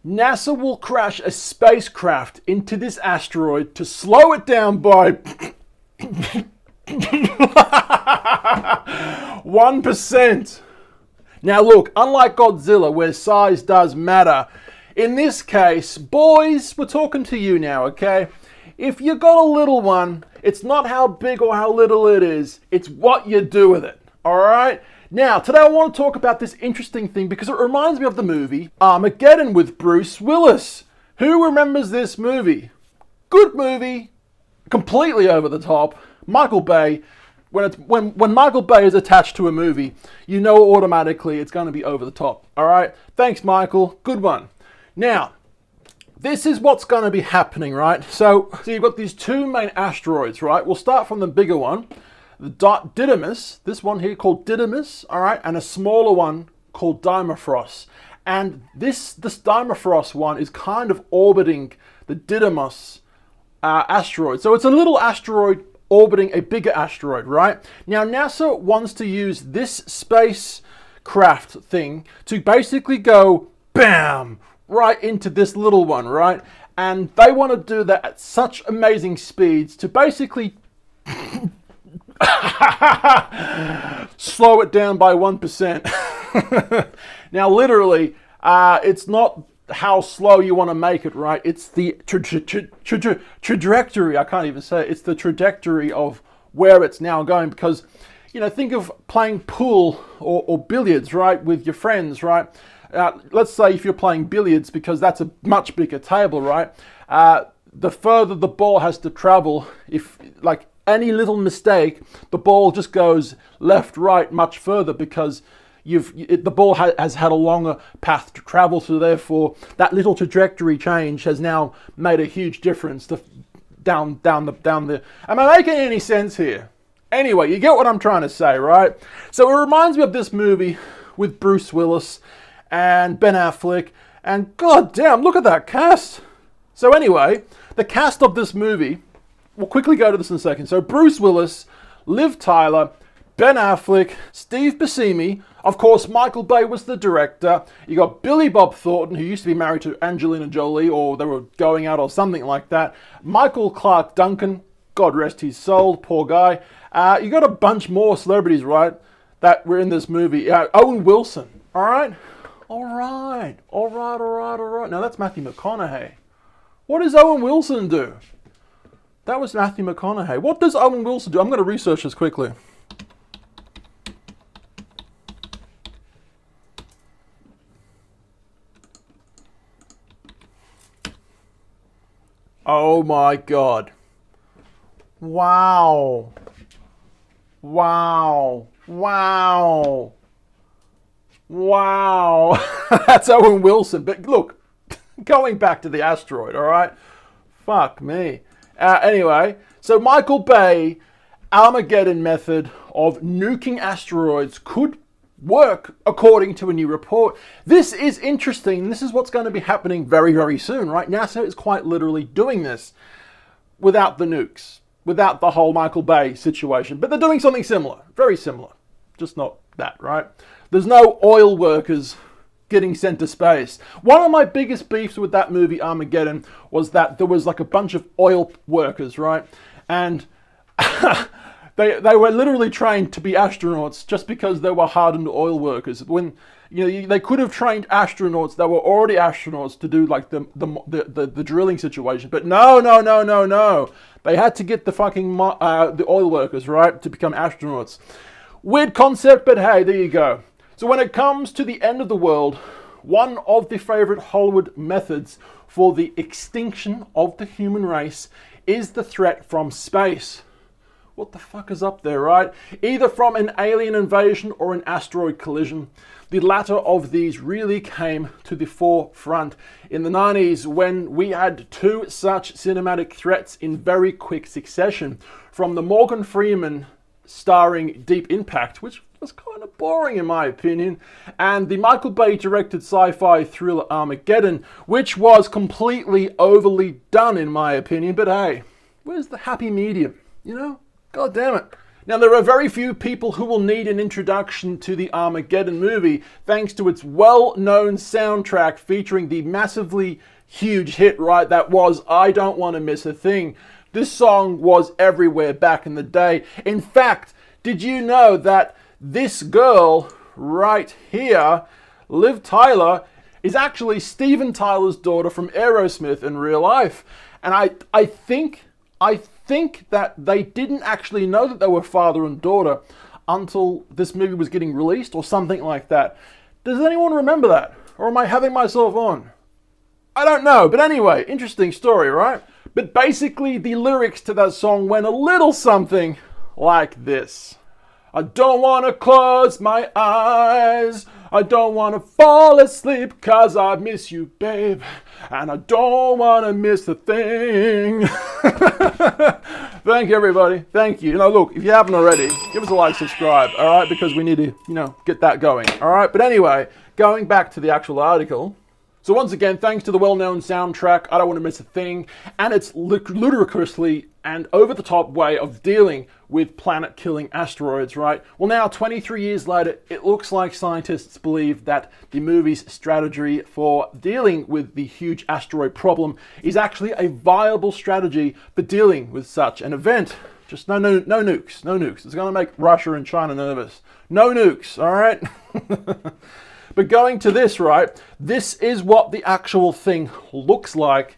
NASA will crash a spacecraft into this asteroid to slow it down by 1%. Now look, unlike Godzilla, where size does matter, in this case, boys, we're talking to you now, okay? If you got a little one, it's not how big or how little it is, it's what you do with it, alright? Now, today I want to talk about this interesting thing because it reminds me of the movie Armageddon with Bruce Willis. Who remembers this movie? Good movie, completely over the top. Michael Bay. When Michael Bay is attached to a movie, you know automatically it's going to be over the top. All right? Thanks, Michael. Good one. Now, this is what's going to be happening, right? So you've got these two main asteroids, right? We'll start from the bigger one, the Didymus, this one here called Didymus, all right? And a smaller one called Dimorphos. And this Dimorphos one is kind of orbiting the Didymus asteroid. So it's a little asteroid orbiting a bigger asteroid, right? Now, NASA wants to use this spacecraft thing to basically go, bam, right into this little one, right? And they want to do that at such amazing speeds to basically slow it down by 1%. Now, literally, it's not how slow you want to make it, right? It's the trajectory. I can't even say it. It's the trajectory of where it's now going because, you know, think of playing pool or billiards, right, with your friends, right? Let's say if you're playing billiards, because that's a much bigger table, right? The further the ball has to travel, if like any little mistake, the ball just goes left, right much further because the ball has had a longer path to travel, so therefore that little trajectory change has now made a huge difference down the. Am I making any sense here? Anyway, you get what I'm trying to say, right? So it reminds me of this movie with Bruce Willis and Ben Affleck, and god damn, look at that cast. So anyway, the cast of this movie, we'll quickly go to this in a second. So Bruce Willis, Liv Tyler, Ben Affleck, Steve Buscemi, of course Michael Bay was the director. You got Billy Bob Thornton, who used to be married to Angelina Jolie, or they were going out or something like that. Michael Clark Duncan, God rest his soul, poor guy. You got a bunch more celebrities, right, that were in this movie. Owen Wilson, all right? All right. Now that's Matthew McConaughey. What does Owen Wilson do? That was Matthew McConaughey. What does Owen Wilson do? I'm going to research this quickly. Oh my god. Wow. That's Owen Wilson. But look, going back to the asteroid, all right? Fuck me. Anyway, so Michael Bay, Armageddon method of nuking asteroids could work according to a new report. This is interesting. This is what's going to be happening very, very soon, right? NASA is quite literally doing this without the nukes, without the whole Michael Bay situation. But they're doing something similar, very similar, just not that, right? There's no oil workers getting sent to space. One of my biggest beefs with that movie Armageddon was that there was like a bunch of oil workers, right? And they were literally trained to be astronauts just because they were hardened oil workers. When they could have trained astronauts that were already astronauts to do like the drilling situation, but no. They had to get the fucking the oil workers, right, to become astronauts. Weird concept, but hey, there you go. So when it comes to the end of the world, one of the favorite Hollywood methods for the extinction of the human race is the threat from space. What the fuck is up there, right? Either from an alien invasion or an asteroid collision. The latter of these really came to the forefront in the 90s when we had two such cinematic threats in very quick succession. From the Morgan Freeman starring Deep Impact, which was kind of boring in my opinion, and the Michael Bay directed sci-fi thriller Armageddon, which was completely overly done in my opinion, but hey, where's the happy medium, you know? God damn it. Now, there are very few people who will need an introduction to the Armageddon movie thanks to its well-known soundtrack featuring the massively huge hit, right, that was I Don't Want to Miss a Thing. This song was everywhere back in the day. In fact, did you know that this girl right here, Liv Tyler, is actually Steven Tyler's daughter from Aerosmith in real life? And I think that they didn't actually know that they were father and daughter until this movie was getting released or something like that. Does anyone remember that? Or am I having myself on? I don't know, but anyway, interesting story, right? But basically the lyrics to that song went a little something like this. I don't want to close my eyes. I don't want to fall asleep 'cause I miss you, babe. And I don't want to miss a thing. Thank you, everybody. Thank you. Look, if you haven't already, give us a like, subscribe, all right? Because we need to, get that going, all right? But anyway, going back to the actual article. So once again, thanks to the well-known soundtrack, I Don't Want to Miss a Thing, and its ludicrously and over-the-top way of dealing with planet-killing asteroids, right? Well, now, 23 years later, it looks like scientists believe that the movie's strategy for dealing with the huge asteroid problem is actually a viable strategy for dealing with such an event. Just no nukes, no nukes. It's going to make Russia and China nervous. No nukes, all right? But going to this, right, this is what the actual thing looks like.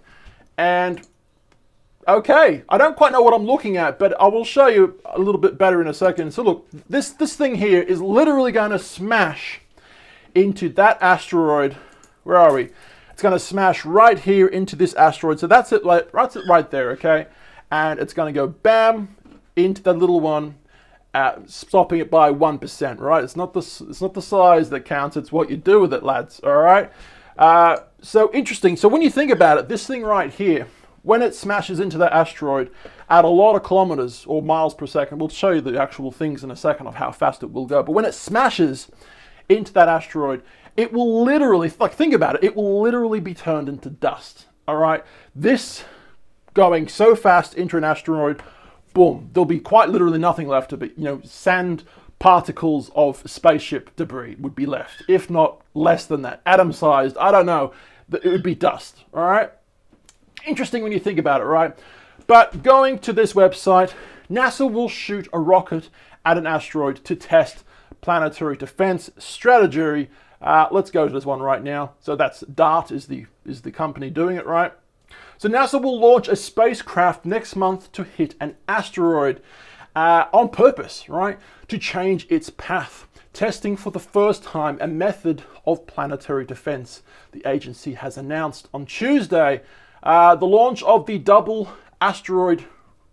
And, okay, I don't quite know what I'm looking at, but I will show you a little bit better in a second. So look, this thing here is literally going to smash into that asteroid. Where are we? It's going to smash right here into this asteroid. So that's it, that's it right there, okay? And it's going to go bam into that little one. Stopping it by 1%, right? It's not the size that counts, it's what you do with it, lads, all right? So interesting. So when you think about it, this thing right here, when it smashes into that asteroid at a lot of kilometers or miles per second, we'll show you the actual things in a second of how fast it will go, but when it smashes into that asteroid, it will literally, think about it, it will literally be turned into dust, all right? This going so fast into an asteroid, boom, there'll be quite literally nothing left of it. Sand particles of spaceship debris would be left, if not less than that. Atom-sized, I don't know. It would be dust, all right? Interesting when you think about it, right? But going to this website, NASA will shoot a rocket at an asteroid to test planetary defense strategy. Let's go to this one right now. So that's DART is the company doing it, right? So NASA will launch a spacecraft next month to hit an asteroid on purpose, right? To change its path, testing for the first time a method of planetary defense. The agency has announced on Tuesday the launch of the double asteroid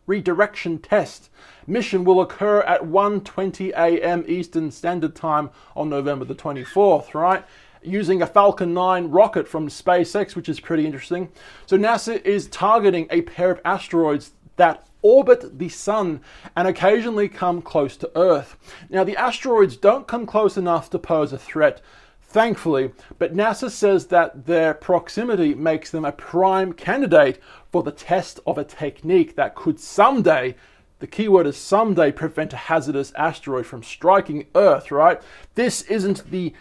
redirection test mission will occur at 1:20 a.m. Eastern Standard Time on November the 24th, right? Using a Falcon 9 rocket from SpaceX, which is pretty interesting. So NASA is targeting a pair of asteroids that orbit the sun and occasionally come close to Earth. Now, the asteroids don't come close enough to pose a threat, thankfully, but NASA says that their proximity makes them a prime candidate for the test of a technique that could someday, the keyword is someday, prevent a hazardous asteroid from striking Earth, right? This isn't the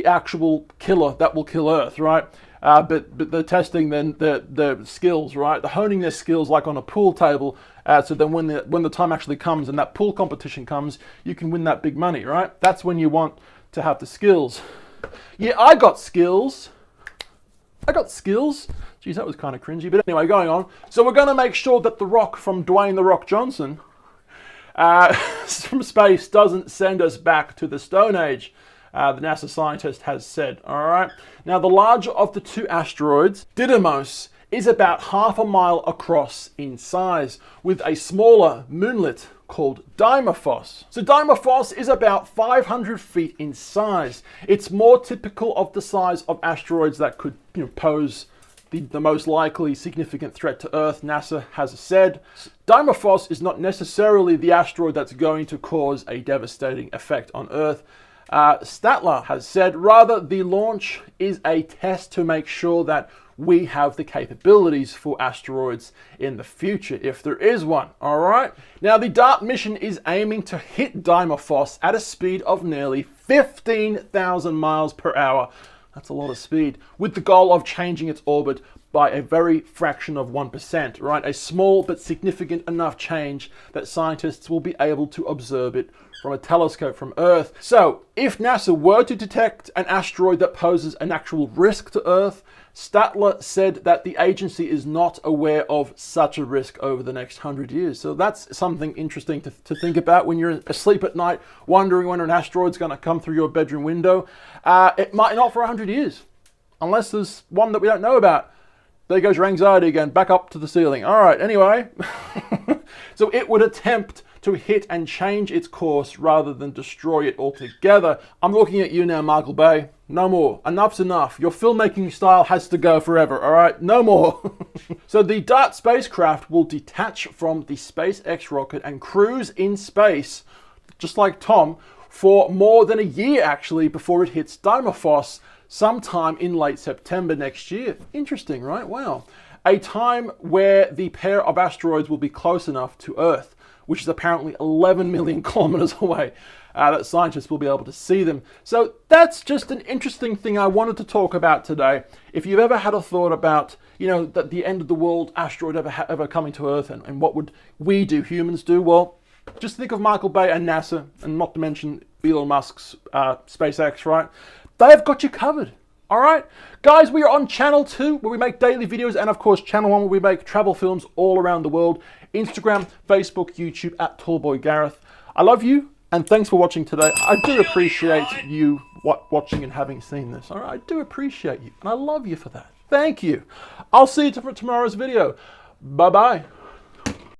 actual killer that will kill Earth, right? But they're testing then the skills, right? They're honing their skills like on a pool table. So then when the time actually comes and that pool competition comes, you can win that big money, right? That's when you want to have the skills. Yeah, I got skills. Geez, that was kind of cringy. But anyway, going on. So we're going to make sure that The Rock from Dwayne The Rock Johnson from space doesn't send us back to the Stone Age. The NASA scientist has said, all right? Now, the larger of the two asteroids, Didymos, is about half a mile across in size, with a smaller moonlet called Dimorphos. So Dimorphos is about 500 feet in size. It's more typical of the size of asteroids that could pose the most likely significant threat to Earth, NASA has said. Dimorphos is not necessarily the asteroid that's going to cause a devastating effect on Earth. Statler has said, rather, the launch is a test to make sure that we have the capabilities for asteroids in the future, if there is one, all right? Now, the DART mission is aiming to hit Dimorphos at a speed of nearly 15,000 miles per hour. That's a lot of speed, with the goal of changing its orbit by a very fraction of 1%, right? A small but significant enough change that scientists will be able to observe it from a telescope from Earth. So, if NASA were to detect an asteroid that poses an actual risk to Earth, Statler said that the agency is not aware of such a risk over the next 100 years. So that's something interesting to think about when you're asleep at night, wondering when an asteroid's going to come through your bedroom window. It might not for 100 years, unless there's one that we don't know about. There goes your anxiety again, back up to the ceiling. All right, anyway. So it would attempt to hit and change its course rather than destroy it altogether. I'm looking at you now, Michael Bay. No more. Enough's enough. Your filmmaking style has to go forever, all right? No more. So the DART spacecraft will detach from the SpaceX rocket and cruise in space, just like Tom, for more than a year, actually, before it hits Dimorphos sometime in late September next year. Interesting, right? Wow. A time where the pair of asteroids will be close enough to Earth, which is apparently 11 million kilometers away, that scientists will be able to see them. So that's just an interesting thing I wanted to talk about today. If you've ever had a thought about, you know, that the end of the world asteroid ever coming to Earth, and what would we do, humans do? Well, just think of Michael Bay and NASA, and not to mention Elon Musk's SpaceX, right? They've got you covered. All right, guys, we are on channel 2 where we make daily videos, and of course channel 1 where we make travel films all around the world. Instagram, Facebook, YouTube at Tallboy Gareth. I love you, and thanks for watching today. I do appreciate you watching and having seen this. All right, I do appreciate you, and I love you for that. Thank you. I'll see you for tomorrow's video. Bye-bye.